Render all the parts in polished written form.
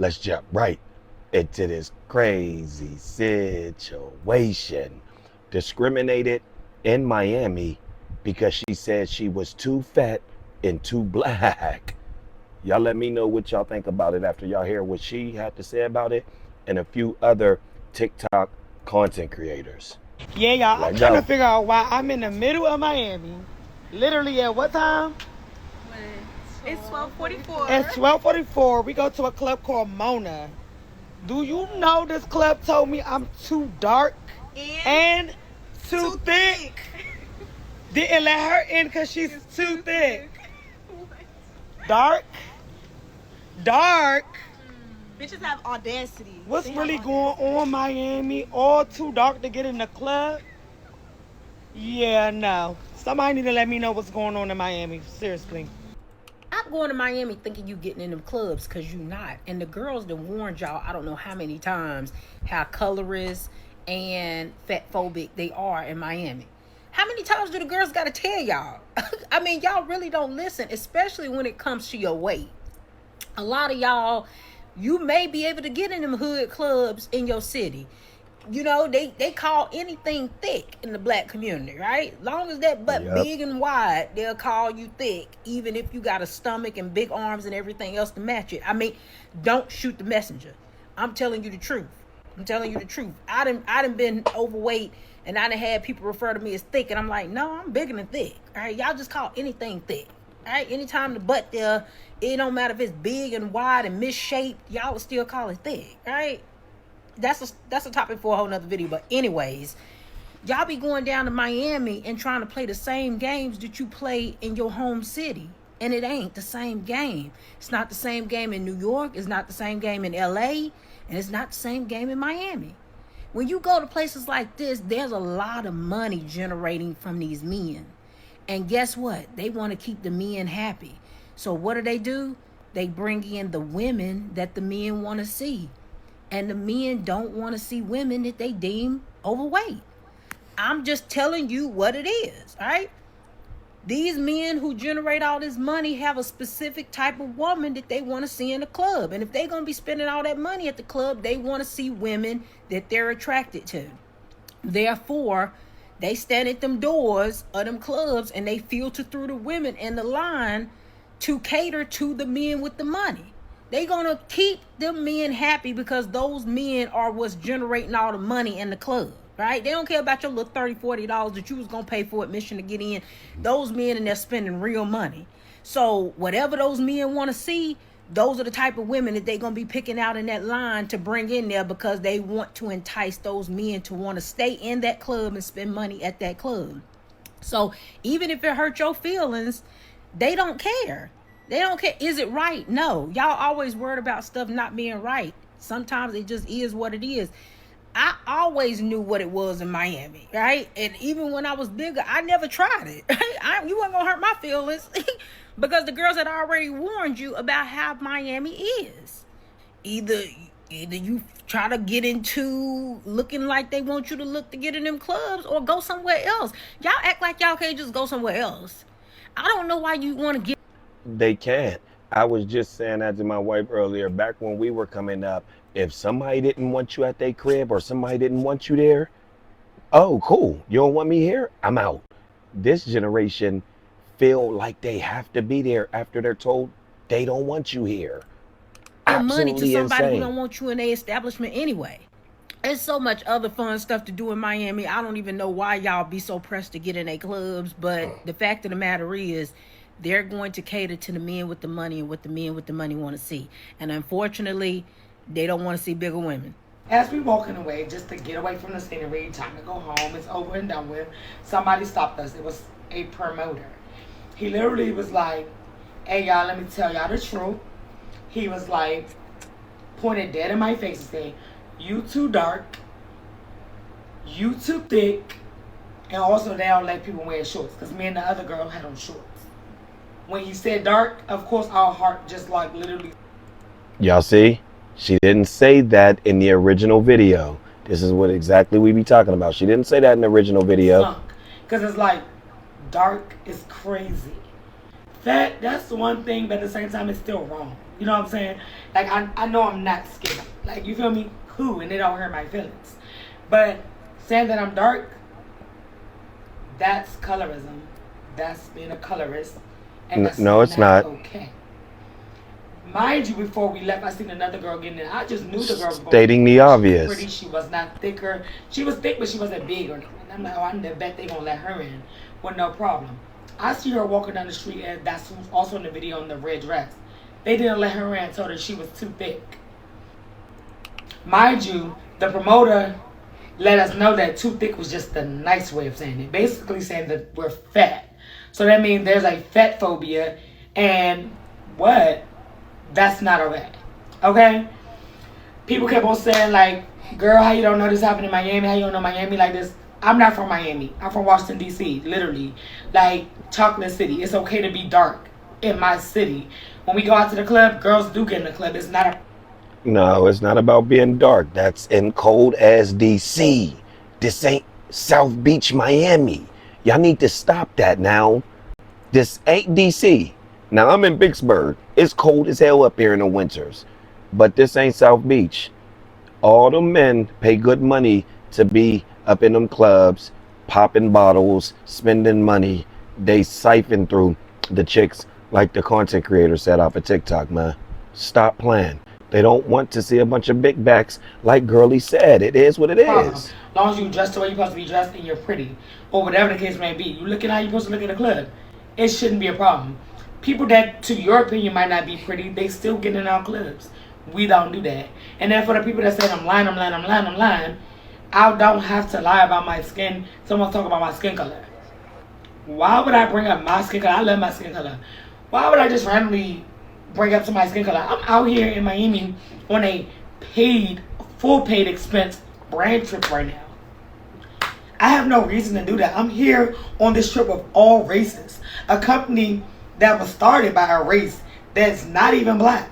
let's jump right into this crazy situation. Discriminated in Miami because she said she was too fat and too black. Y'all let me know what y'all think about it after y'all hear what she had to say about it and a few other TikTok content creators. Yeah, y'all, I'm Let trying to go. figure out why I'm in the middle of Miami. Literally at what time? It's 12:44. At 12:44, we go to a club called Mona. Do you know this club told me I'm too dark and too thick? Didn't let her in because she's too thick. Dark? Dark? Bitches have audacity. What's They have really going audacity. on, Miami? All too dark to get in the club? Yeah, no. Somebody need to let me know what's going on in Miami. Seriously. I'm going to Miami thinking you getting in them clubs because you not. And the girls that warned y'all, I don't know how many times, how colorist and fat phobic they are in Miami. How many times do the girls got to tell y'all? I mean, y'all really don't listen, especially when it comes to your weight. A lot of y'all, you may be able to get in them hood clubs in your city. You know, they call anything thick in the black community, right? Long as that butt Yep. big and wide, they'll call you thick, even if you got a stomach and big arms and everything else to match it. I mean, don't shoot the messenger. I'm telling you the truth. I'm telling you the truth. I done been overweight and I done had people refer to me as thick, and I'm like, no, I'm bigger than thick. All right, y'all just call anything thick. All right, anytime the butt there, it don't matter if it's big and wide and misshaped, y'all will still call it thick. All right. That's a topic for a whole nother video. But anyways, y'all be going down to Miami and trying to play the same games that you play in your home city. And it ain't the same game. It's not the same game in New York. It's not the same game in LA. And it's not the same game in Miami. When you go to places like this, there's a lot of money generating from these men. And guess what? They want to keep the men happy. So what do? They bring in the women that the men want to see. And the men don't want to see women that they deem overweight. I'm just telling you what it is, all right? These men who generate all this money have a specific type of woman that they want to see in the club. And if they're going to be spending all that money at the club, they want to see women that they're attracted to. Therefore, they stand at them doors of them clubs and they filter through the women in the line to cater to the men with the money. They gonna keep them men happy because those men are what's generating all the money in the club, right? They don't care about your little $30, $40 that you was gonna pay for admission to get in. Those men in there spending real money. So whatever those men want to see, those are the type of women that they gonna be picking out in that line to bring in there because they want to entice those men to want to stay in that club and spend money at that club. So even if it hurt your feelings, they don't care. They don't care. Is it right? No. Y'all always worried about stuff not being right. Sometimes it just is what it is. I always knew what it was in Miami, right? And even when I was bigger, I never tried it. You weren't going to hurt my feelings because the girls had already warned you about how Miami is. Either you try to get into looking like they want you to look to get in them clubs or go somewhere else. Y'all act like y'all can't just go somewhere else. I don't know why you want to get. They can't. I was just saying that to my wife earlier. Back when we were coming up, if somebody didn't want you at their crib or somebody didn't want you there, oh, cool. You don't want me here? I'm out. This generation feel like they have to be there after they're told they don't want you here. Money to Absolutely somebody who insane. don't want you in their establishment anyway. There's so much other fun stuff to do in Miami. I don't even know why y'all be so pressed to get in their clubs, but the fact of the matter is they're going to cater to the men with the money and what the men with the money want to see. And unfortunately, they don't want to see bigger women. As we walking away, just to get away from the scenery, time to go home, it's over and done with. Somebody stopped us. It was a promoter. He literally was like, hey y'all, let me tell y'all the truth. He was like, pointed dead in my face and saying, you too dark, you too thick, and also they don't let people wear shorts. Because me and the other girl had on shorts. When he said dark, of course our heart just like literally. Y'all see? She didn't say that in the original video. This is what exactly we be talking about. She didn't say that in the original video. Because it's like, dark is crazy. That's the one thing, but at the same time, it's still wrong. You know what I'm saying? Like, I know I'm not skinny. Like, you feel me? Cool, and it don't hurt my feelings. But saying that I'm dark, that's colorism. That's being a colorist. And that's No, it's not not. okay. Mind you, before we left, I seen another girl getting in. I just knew the girl was going to be Stating the pretty. She was obvious. pretty. She was not thicker. She was thick, but she wasn't big or nothing. I'm like, oh, I bet they going to let her in with no problem. I see her walking down the street, and that's who's also in the video in the red dress. They didn't let her in, told her she was too thick. Mind you, the promoter let us know that too thick was just the nice way of saying it. Basically saying that we're fat. So that means there's a fat phobia, and what? That's not okay. Okay? People kept on saying, like, girl, how you don't know this happened in Miami? How you don't know Miami like this? I'm not from Miami. I'm from Washington, D.C., literally. Like, Chocolate City. It's okay to be dark in my city. When we go out to the club, girls do get in the club. It's not a No, it's not about being dark. That's in cold as DC. This ain't South Beach, Miami. Y'all need to stop that now. This ain't DC. Now I'm in Vicksburg. It's cold as hell up here in the winters. But this ain't South Beach. All the men pay good money to be up in them clubs, popping bottles, spending money. They siphon through the chicks like the content creator said off of TikTok, man. Stop playing. They don't want to see a bunch of big backs like Girly said. It is what it problem. is. As long as you dress the way you're supposed to be dressed and you're pretty, or whatever the case may be, you looking how you're supposed to look at the club. It shouldn't be a problem. People that, to your opinion, might not be pretty, they still get in our clubs. We don't do that. And then for the people that say I'm lying, I don't have to lie about my skin. Someone talk about my skin color. Why would I bring up my skin color? I love my skin color. Why would I just randomly bring up somebody's skin color? I'm out here in Miami on a full paid expense brand trip right now. I have no reason to do that. I'm here on this trip of all races. A company that was started by a race that's not even black.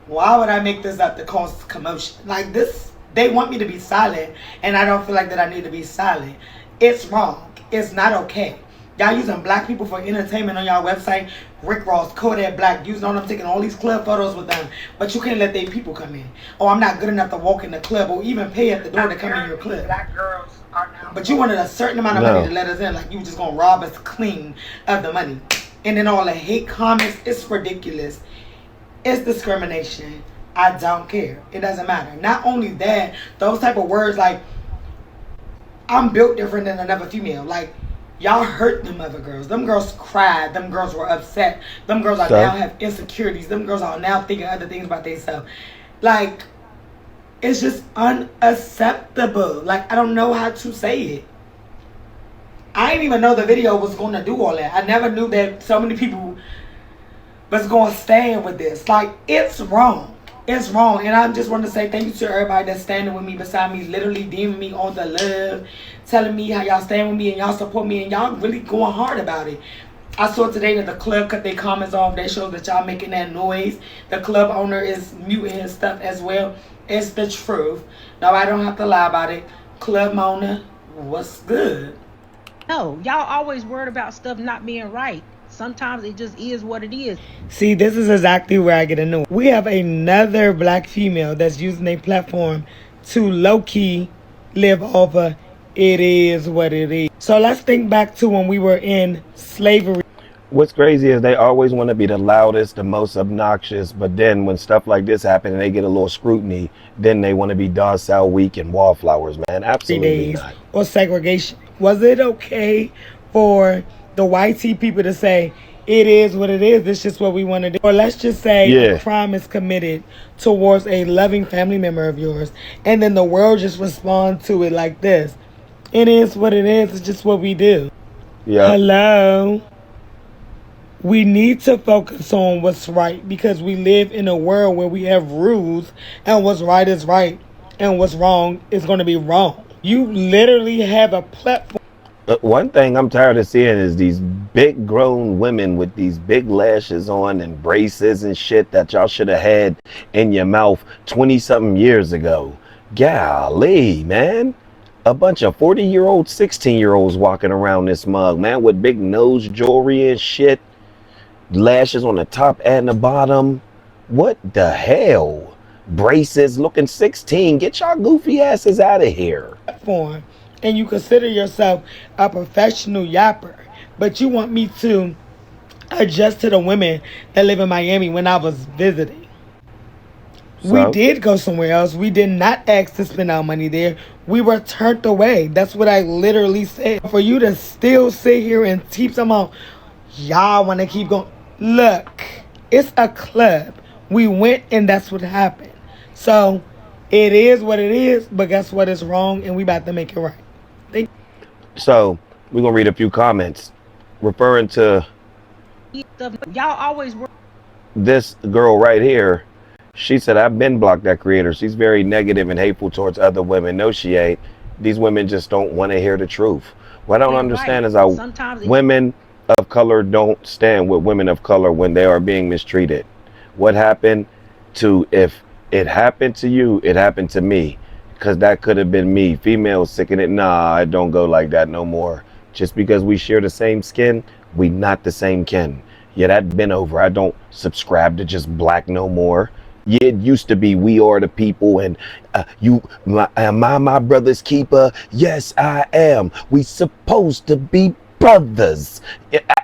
Why would I make this up to cause commotion? Like this, they want me to be silent, and I don't feel like that I need to be silent. It's wrong. It's not okay. Y'all using black people for entertainment on y'all website. Rick Ross, Kodak Black, using on them, taking all these club photos with them. But you can't let their people come in. Oh, I'm not good enough to walk in the club or even pay at the door to come in your club. Black girls are now. But you wanted a certain amount of money to let us in. Like you just going to rob us clean of the money. And then all the hate comments, it's ridiculous. It's discrimination. I don't care. It doesn't matter. Not only that, those type of words like, I'm built different than another female. Like, y'all hurt them other girls. Them girls cried. Them girls were upset. Them girls are now have insecurities. Them girls are now thinking other things about themselves. Like, it's just unacceptable. Like, I don't know how to say it. I didn't even know the video was going to do all that. I never knew that so many people was going to stand with this. Like, it's wrong. It's wrong. And I just want to say thank you to everybody that's standing with me, beside me, literally DMing me on the love, telling me how y'all stand with me and y'all support me, and y'all really going hard about it. I saw today that the club cut their comments off. They show that y'all making that noise. The club owner is muting his stuff as well. It's the truth. No, I don't have to lie about it. Club owner, what's good? No, y'all always worried about stuff not being right. Sometimes it just is what it is. See, this is exactly where I get annoyed. We have another black female that's using a platform to low-key live off of it is what it is. So let's think back to when we were in slavery. What's crazy is they always want to be the loudest, the most obnoxious, but then when stuff like this happens and they get a little scrutiny, then they want to be docile, weak, and wallflowers, man. Absolutely not. Or segregation. Was it okay for the YT people to say, it is what it is, it's just what we want to do? Or let's just say a crime is committed towards a loving family member of yours, and then the world just responds to it like this. It is what it is, it's just what we do. Yeah. Hello? We need to focus on what's right, because we live in a world where we have rules, and what's right is right, and what's wrong is going to be wrong. You literally have a platform. One thing I'm tired of seeing is these big grown women with these big lashes on and braces and shit that y'all should have had in your mouth 20 something years ago. Golly, man. A bunch of 40-year-old, 16-year-olds walking around this mug, man, with big nose jewelry and shit. Lashes on the top and the bottom. What the hell? Braces looking 16. Get y'all goofy asses out of here. Platform, and you consider yourself a professional yapper, but you want me to adjust to the women that live in Miami when I was visiting. We So, did go somewhere else. We did not ask to spend our money there. We were turned away. That's what I literally said. For you to still sit here and keep some on, y'all want to keep going. Look, it's a club. We went and that's what happened. So it is what it is, but guess what? It's wrong and we about to make it right. Thank so we're gonna read a few comments referring to Y'all always work. this girl right here. She said, I've been blocked that creator. She's very negative and hateful towards other women. No, she ain't. These women just don't want to hear the truth. What I don't Right. understand is how Sometimes women of color don't stand with women of color when they are being mistreated. What happened to, if it happened to you, it happened to me. Because that could have been me. Females sicking it. Nah, it don't go like that no more. Just because we share the same skin, we not the same kin. Yeah, that been over. I don't subscribe to just black no more. Yeah, it used to be we are the people, and you, am I my brother's keeper? Yes, I am. We supposed to be brothers.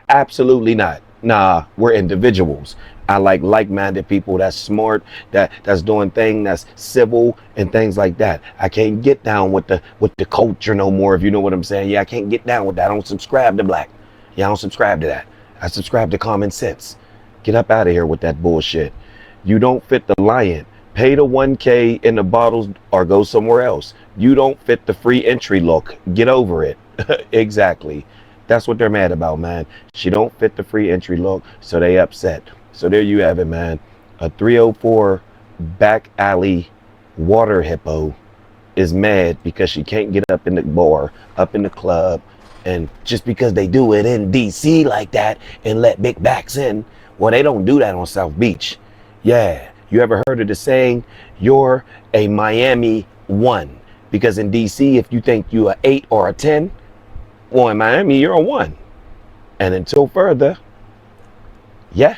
Absolutely not. Nah, we're individuals. I like-minded people that's smart, that's doing things that's civil and things like that. I can't get down with the culture no more, if you know what I'm saying. Yeah, I can't get down with that. I don't subscribe to black. Yeah, I don't subscribe to that. I subscribe to common sense. Get up out of here with that bullshit. You don't fit the lion. Pay the 1K in the bottles or go somewhere else. You don't fit the free entry look. Get over it. Exactly. That's what they're mad about, man. She don't fit the free entry look, so they upset. So there you have it, man. A 304 back alley water hippo is mad because she can't get up in the bar, up in the club, and just because they do it in DC like that and let big backs in, well, they don't do that on South Beach. Yeah, you ever heard of the saying, you're a Miami 1? Because in DC, if you think you're an 8 or a 10, well, in Miami, you're a 1. And until further, yeah.